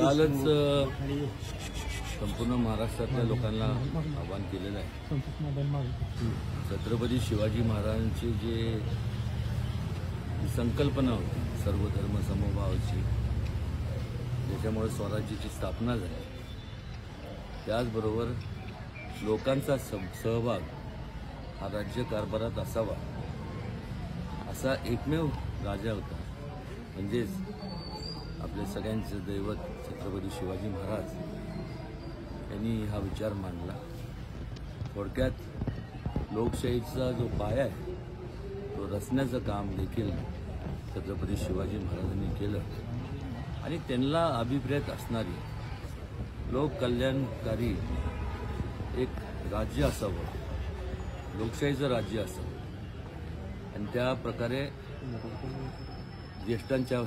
कालच संपूर्ण महाराष्ट्रातल्या लोकांना आवाहन केलेलं आहे. छत्रपती शिवाजी महाराजांची जी संकल्पना होती सर्व धर्म समभावाची, ज्याच्यामुळे स्वराज्याची स्थापना झाली, त्याचबरोबर लोकांचा सहभाग हा राज्यकारभारात असावा असा एकमेव राजा होता. म्हणजेच आपले सगळ्यांचे दैवत छत्रपती शिवाजी महाराज यांनी हा विचार मांडला. थोडक्यात लोकशाहीचा जो पाया आहे तो रचण्याचं काम देखील छत्रपती शिवाजी महाराजांनी केलं आणि त्यांना अभिप्रेत असणारी लोककल्याणकारी एक राज्य असावं, लोकशाहीचं राज्य असावं. आणि त्या प्रकारे ज्येष्ठांच्या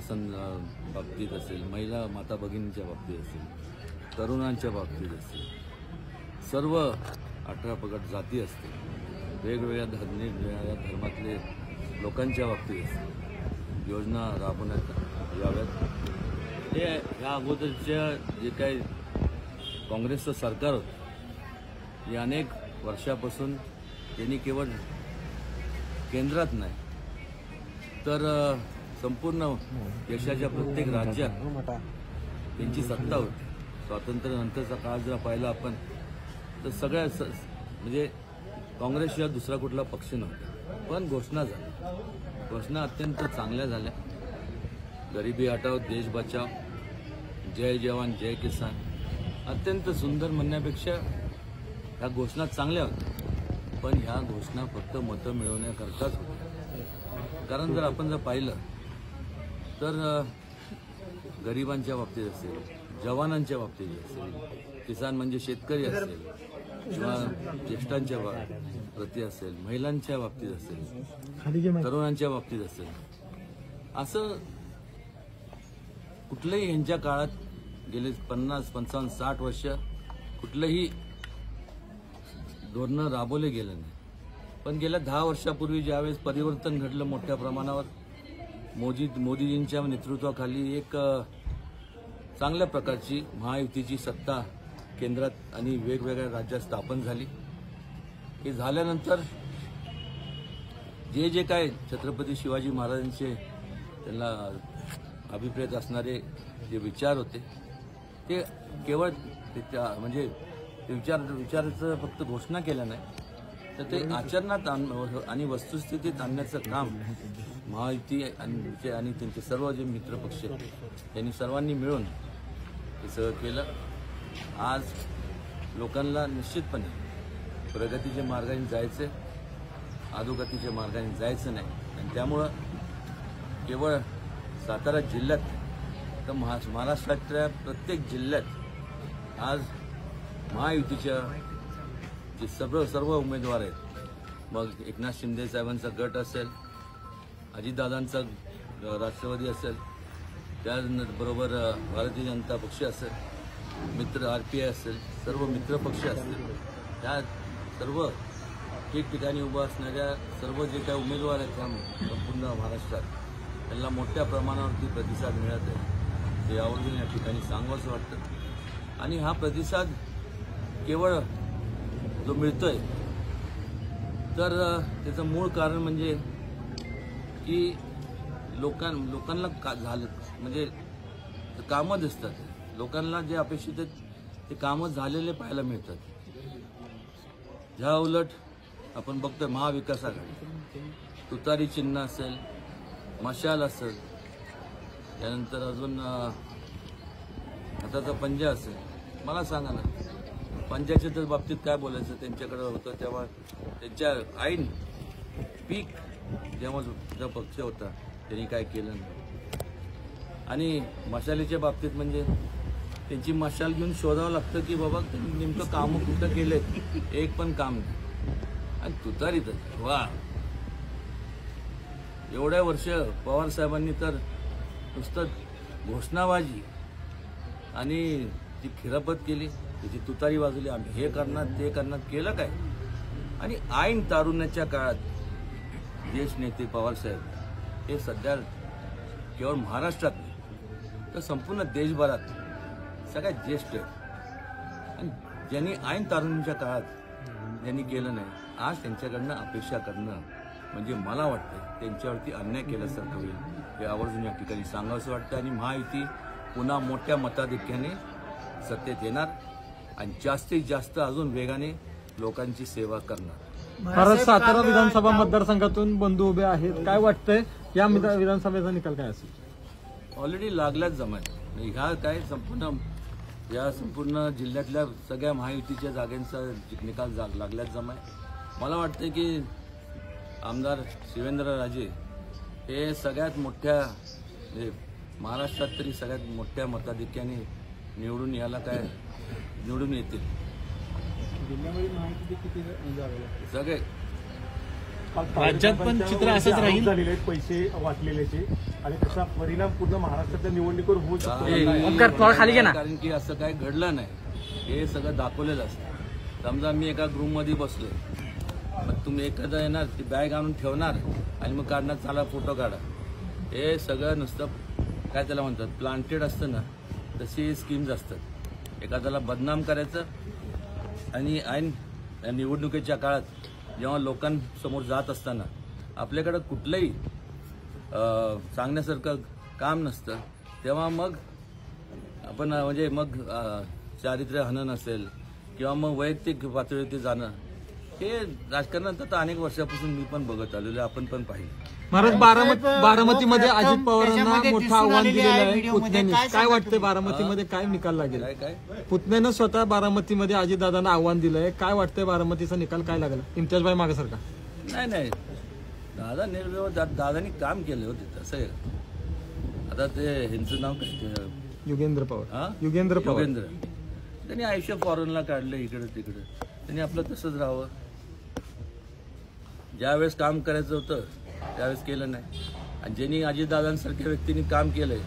बाबतीत असेल, महिला माता भगिनींच्या बाबतीत असेल, तरुणांच्या बाबतीत असेल, सर्व 18 पगड जाती असतील, वेगवेगळ्या धर्मातले लोकांच्या बाबतीत असतील, योजना राबवण्यात याव्यात. हे या अगोदरच्या जे काही काँग्रेसचं सरकार होतं, या अनेक वर्षापासून त्यांनी केवळ केंद्रात नाही तर संपूर्ण देशाच्या प्रत्येक राज्यात त्यांची सत्ता होती. स्वातंत्र्यानंतरचा काळ जर पाहिला आपण तर सगळ्या म्हणजे काँग्रेसशिवाय दुसरा कुठला पक्ष नव्हता. पण घोषणा झाल्या, घोषणा अत्यंत चांगल्या झाल्या. गरिबी हटाओ, देश बचाओ, जय जवान जय किसान, अत्यंत सुंदर म्हणण्यापेक्षा ह्या घोषणा चांगल्या होत्या. पण ह्या घोषणा फक्त मतं मिळवण्याकरताच होत्या. कारण जर आपण पाहिलं तर गरिबांच्या बाबतीत असेल, जवानांच्या बाबतीत असेल, किसान म्हणजे शेतकरी असेल किंवा ज्येष्ठांच्या प्रती असेल, महिलांच्या बाबतीत असेल, तरुणांच्या बाबतीत असेल, असं कुठलंही यांच्या काळात गेले 50, 55, 60 वर्ष कुठलंही धोरणं राबवले गेलं नाही. पण गेल्या 10 वर्षापूर्वी ज्यावेळेस परिवर्तन घडलं मोठ्या प्रमाणावर, मोदीजींच्या नेतृत्वाखाली एक चांगल्या प्रकारची महायुतीची सत्ता केंद्रात आणि वेगवेगळ्या राज्यात स्थापन झाली. हे झाल्यानंतर जे काय छत्रपती शिवाजी महाराजांचे त्यांना अभिप्रेत असणारे जे विचार होते ते केवळ म्हणजे विचाराचं फक्त घोषणा केल्या नाही तर ते आचरणात आणि वस्तुस्थितीत आणण्याचं काम महायुती आणि त्यांचे सर्व जे मित्रपक्ष त्यांनी सर्वांनी मिळून हे सगळं केलं. आज लोकांना निश्चितपणे प्रगतीच्या मार्गाने जायचं, अधोगतीच्या मार्गाने जायचं नाही. आणि त्यामुळं केवळ सातारा जिल्ह्यात तर महाराष्ट्रातल्या प्रत्येक जिल्ह्यात आज महायुतीच्या जे सर्व उमेदवार आहेत, मग एकनाथ शिंदे साहेबांचा गट असेल, अजितदादांचा राष्ट्रवादी असेल, त्याबरोबर भारतीय जनता पक्ष असेल, मित्र RPI असेल, सर्व मित्रपक्ष असतील, त्या सर्व ठिकठिकाणी उभं असणाऱ्या सर्व जे काही उमेदवार आहेत त्या संपूर्ण महाराष्ट्रात त्यांना मोठ्या प्रमाणावरती प्रतिसाद मिळत आहे. हे आवर्जून या ठिकाणी सांगावंसं वाटतं. आणि हा प्रतिसाद केवळ जो मिळतोय तर त्याचं मूळ कारण म्हणजे की लोकांना झालं म्हणजे कामं दिसतात. लोकांना जे अपेक्षित आहेत ते कामं झालेले पाहायला मिळतात. ह्या उलट आपण बघतोय महाविकास आघाडी, तुतारी चिन्ह असेल, मशाल असेल, त्यानंतर अजून आताचा पंजा असेल. मला सांगा ना, पंजाच्या तर बाबतीत काय बोलायचं, त्यांच्याकडे होतं तेव्हा त्यांच्या ऐन पीक जेव्हा जो पक्ष होता त्यांनी काय केलं नाही. आणि मशालीच्या बाबतीत म्हणजे त्यांची मशाल घेऊन शोधावं लागतं की बाबा त्यांनी नेमकं कामं कुठं केलेत, एक पण काम नाही. आणि तुतारीत वा एवढ्या वर्ष पवार साहेबांनी तर नुसतं घोषणाबाजी आणि ती खिरापत केली, त्याची तुतारी वाजवली, आम्ही हे करणार ते करणार, केलं काय. आणि ऐन तारुण्याच्या काळात ज्येष्ठ नेते पवारसाहेब हे सध्या केवळ महाराष्ट्रात नाही तर संपूर्ण देशभरात सगळ्यात ज्येष्ठ आहेत आणि ज्यांनी ऐन तारुणीच्या काळात ज्यांनी केलं नाही, आज त्यांच्याकडनं अपेक्षा करणं म्हणजे मला वाटतं त्यांच्यावरती अन्याय केल्यासारखं होईल. हे आवर्जून या ठिकाणी सांगावंसं वाटतं. आणि महायुती पुन्हा मोठ्या मताधिक्याने सत्तेत येणार आणि जास्तीत जास्त अजून वेगाने लोकांची सेवा करणार. भारत सातारा विधानसभा मतदारसंघातून बंधू उभे आहेत, काय वाटतंय या विधानसभेचा निकाल काय असेल? ऑलरेडी लागल्याच जमाय ह्या काय संपूर्ण जिल्ह्यातल्या सगळ्या महायुतीच्या जागांचा निकाल लागल्याच जमाय. मला वाटतं की आमदार शिवेंद्रराजे हे सगळ्यात मोठ्या म्हणजे महाराष्ट्रात तरी सगळ्यात मोठ्या मताधिक्याने निवडून येतील. सगळे राज्यात पण चित्र असंच राहील. झालेले आहेत पैसे वाटलेल्याचे आणि त्याचा परिणाम पूर्ण महाराष्ट्राच्या निवडणुकीवर होऊ शकतो. कारण की असं काय घडलं नाही, हे सगळं दाखवलेलं असतं. समजा मी एका ग्रुपमध्ये बसलोय, मग तुम्ही एखादा येणार ती बॅग आणून ठेवणार आणि मग काढणार, चाला फोटो काढा. हे सगळं नुसतं काय त्याला म्हणतात प्लांटेड असतं ना, तशी स्कीम्स असतात. एखाद्याला बदनाम करायचं आणि ऐन निवडणुकीच्या काळात जेव्हा लोकांसमोर जात असताना आपल्याकडं कुठलंही सांगण्यासारखं काम नसतं, तेव्हा मग आपण म्हणजे मग चारित्र्य हनन असेल किंवा मग वैयक्तिक पातळीवरती जाणं, हे राजकारणात आता अनेक वर्षापासून मी पण बघत आलेलो, आपण पण पाहिलं. महाराज बारामतीमध्ये अजित पवारांना मोठं आव्हान दिलेलं आहे पुतण्याने, काय वाटतंय बारामतीमध्ये काय निकाल लागेल? काय पुतण्यानं स्वतः बारामतीमध्ये अजितदादांना आव्हान दिलंय, काय वाटतंय बारामतीचा निकाल काय लागेल? इम्तियाजभाई मागेसारखा नाही दादा निर्व्यव दादानी काम केलं होते तसं. आता ते ह्यांचं नाव काय युगेंद्र पवार त्यांनी आयुष्य फॉरेनला काढलं इकडे तिकडे. त्यांनी आपलं तसंच राहावं. ज्यावेळेस काम करायचं होतं त्यावेळेस केलं नाही. आणि ज्यांनी अजितदादांसारख्या व्यक्तींनी काम केलंय,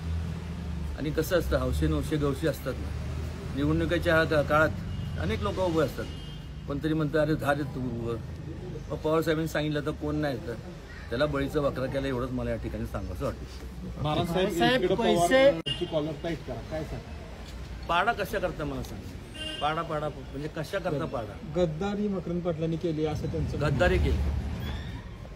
आणि कसं असतं हौशे गवशी असतात ना, निवडणुकीच्या काळात अनेक लोक उभे असतात. कोणतरी म्हणतं अरे धारे तू उभं, पवार साहेबांनी सांगितलं तर कोण नाही तर त्याला बळीचं वक्र केलं. एवढंच मला या ठिकाणी सांगायचं वाटतं. पाडा कशा करता मला सांग, पाडा म्हणजे कशा करता पाडा? गद्दारी मकरंद पाटलांनी केली असं त्यांचं. गद्दारी केली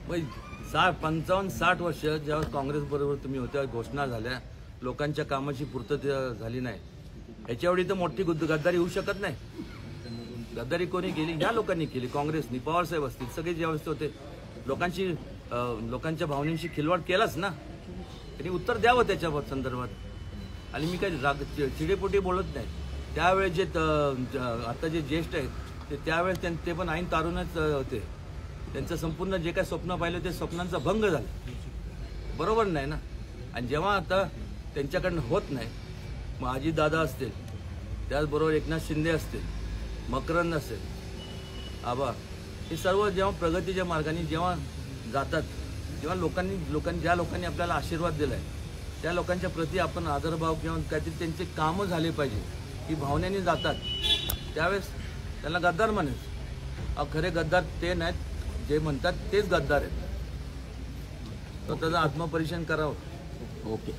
55-60 वर्ष जेव्हा काँग्रेस बरोबर तुम्ही होत्या, घोषणा झाल्या, लोकांच्या कामाची पूर्तता झाली नाही, याच्यावेळी तर मोठी गद्दारी होऊ शकत नाही. गद्दारी कोणी केली? ह्या लोकांनी केली, काँग्रेसनी. पवारसाहेब असतील सगळे ज्यावेळेस होते, लोकांच्या भावनेशी खिलवाड केलाच ना. त्यांनी उत्तर द्यावं त्याच्या संदर्भात. आणि मी काही चिडेपोटी बोलत नाही. त्यावेळेस जे आता जे ज्येष्ठ आहेत त्यावेळेस ते पण ऐन तारुणच होते. त्यांचं संपूर्ण जे काय स्वप्न पाहिलं ते स्वप्नांचा भंग झाला. बरोबर नाही ना. आणि जेव्हा आता त्यांच्याकडनं होत नाही, मग अजितदादा असतील, त्याचबरोबर एकनाथ शिंदे असतील, मकरंद असेल, आबा, हे सर्व जेव्हा प्रगतीच्या मार्गाने जेव्हा जातात, तेव्हा ज्या लोकांनी आपल्याला आशीर्वाद दिलाय त्या लोकांच्या प्रती आपण आदरभाव किंवा काहीतरी त्यांचे कामं झाले पाहिजे ही भावनेने जातात. त्यावेळेस त्यांना गद्दार म्हणायचं. खरे गद्दार ते नाहीत, जे म्हणतात तेच गद्दार आहेत. स्वतःचं आत्मपरीक्षण करावं. ओके.